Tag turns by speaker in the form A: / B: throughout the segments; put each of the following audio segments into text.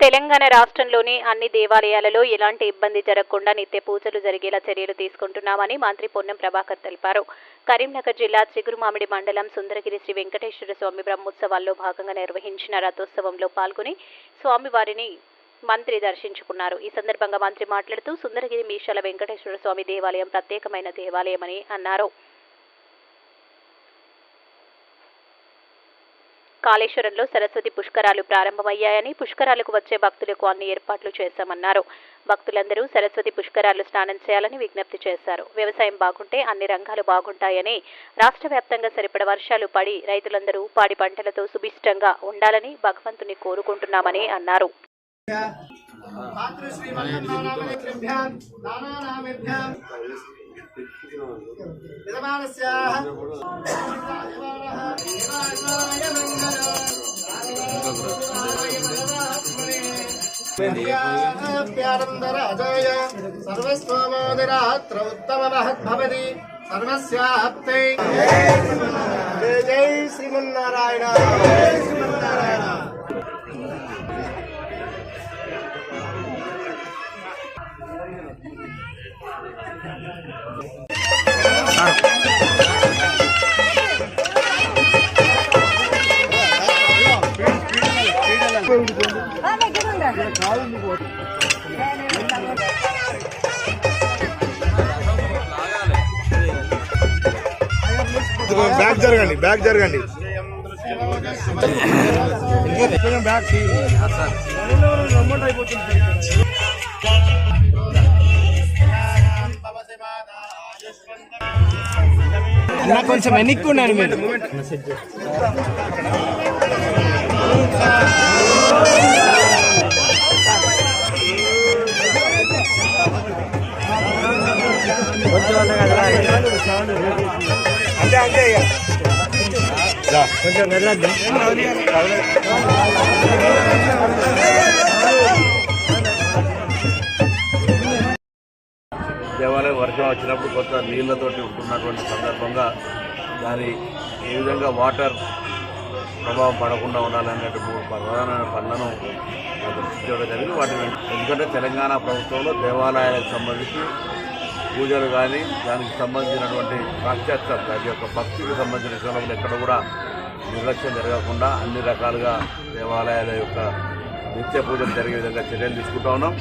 A: తెలంగాణ రాష్ట్రంలోని అన్ని దేవాలయాలలో ఎలాంటి ఇబ్బంది జరగకుండా నిత్య పూజలు జరిగేలా చర్యలు తీసుకుంటున్నామని మంత్రి పొన్నం ప్రభాకర్ తెలిపారు. కరీంనగర్ జిల్లా చిగురుమామిడి మండలం సుందరగిరి శ్రీ వెంకటేశ్వర స్వామి బ్రహ్మోత్సవాల్లో భాగంగా నిర్వహించిన రథోత్సవంలో పాల్గొని స్వామివారిని మంత్రి దర్శించుకున్నారు. ఈ సందర్భంగా మంత్రి మాట్లాడుతూ సుందరగిరి మీశాల వెంకటేశ్వర స్వామి దేవాలయం ప్రత్యేకమైన దేవాలయమని అన్నారు. కాళేశ్వరంలో సరస్వతి పుష్కరాలు ప్రారంభమయ్యాయని, పుష్కరాలకు వచ్చే భక్తులకు అన్ని ఏర్పాట్లు చేశామన్నారు. భక్తులందరూ సరస్వతి పుష్కరాలు స్నానం చేయాలని విజ్ఞప్తి చేశారు. వ్యవసాయం బాగుంటే అన్ని రంగాలు బాగుంటాయని, రాష్ట్ర వ్యాప్తంగా సరిపడ వర్షాలు పడి రైతులందరూ పాడి పంటలతో సుభిష్టంగా ఉండాలని భగవంతుని కోరుకుంటున్నామని అన్నారు.
B: प्यारंदराजय सर्वस्वमोदिरात्र उत्तममहद्भवति सर्वस्याप्तै जय जय श्रीमन्नारायण जय श्रीमन्नारायण।
C: బ్యాక్ జరగండి, బ్యాక్ జరగండి.
B: కొంచెం వెనక్కి ఉండండి మీరు. అంతే అంతే కొంచెం వెళ్ళద్దు.
D: దేవాలయం వర్షం వచ్చినప్పుడు కొంత నీళ్లతోటి ఉంటున్నటువంటి సందర్భంగా దాని ఏ విధంగా వాటర్ ప్రభావం పడకుండా ఉండాలనేటువంటి ప్రధానమైన పనులను దృష్టించడం జరిగింది. వాటిని ఎందుకంటే తెలంగాణ ప్రభుత్వంలో దేవాలయాలకు సంబంధించి పూజలు కానీ దానికి సంబంధించినటువంటి పాశ్చాత్యం దాని యొక్క భక్తికి సంబంధించిన విషయంలో ఎక్కడ కూడా నిర్లక్ష్యం జరగకుండా అన్ని రకాలుగా దేవాలయాల యొక్క నిత్య పూజలు జరిగే విధంగా చర్యలు తీసుకుంటూ ఉన్నాం.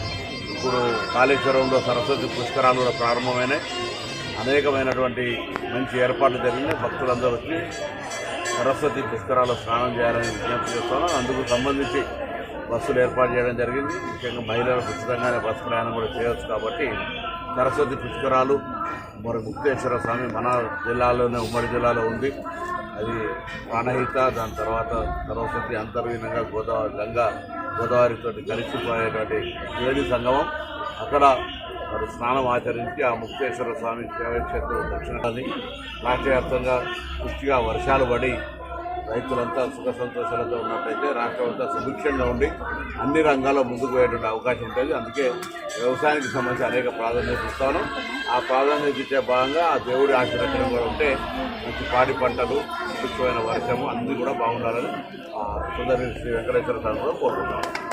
D: ఇప్పుడు కాళేశ్వరంలో సరస్వతి పుష్కరాలు కూడా ప్రారంభమైనాయి. అనేకమైనటువంటి మంచి ఏర్పాట్లు జరిగినాయి. భక్తులందరూ వచ్చి సరస్వతి పుష్కరాలు స్నానం చేయాలని విజ్ఞప్తి చేస్తున్నాం. అందుకు సంబంధించి బస్సులు ఏర్పాటు చేయడం జరిగింది. ముఖ్యంగా మహిళలు ఉచితంగానే బస్సు ప్రయాణం కూడా చేయవచ్చు. కాబట్టి సరస్వతి పుష్కరాలు మరి ముక్తేశ్వర స్వామి మన జిల్లాలోనే ఉమ్మడి జిల్లాలో ఉంది. అది ప్రాణహిత, దాని తర్వాత సరస్వతి అంతర్లీనంగా గోదావరితో కలిసిపోయేటువంటి వేడి సంగమం. అక్కడ మరి స్నానం ఆచరించి ఆ ముక్తేశ్వర స్వామి శివక్షేత్రం దక్షిణాన్ని రాష్ట్ర వ్యాప్తంగా పుష్టిగా వర్షాలు పడి రైతులంతా సుఖ సంతోషాలతో ఉన్నట్టయితే రాష్ట్రం అంతా సుభిక్షంగా ఉండి అన్ని రంగాల్లో ముందుకు పోయేటువంటి అవకాశం ఉంటుంది. అందుకే వ్యవసాయానికి సంబంధించి అనేక ప్రాధాన్యత ఇస్తాను. ఆ ప్రాధాన్యత ఇచ్చే భాగంగా ఆ దేవుడి ఆశీర్వచనం కూడా ఉంటే మంచి పాడి పంటలు, సుభిక్షమైన వర్షము అన్నీ కూడా బాగుండాలని సుందరగిరి శ్రీ వెంకటేశ్వర స్వామి కూడా కోరుకుంటున్నాను.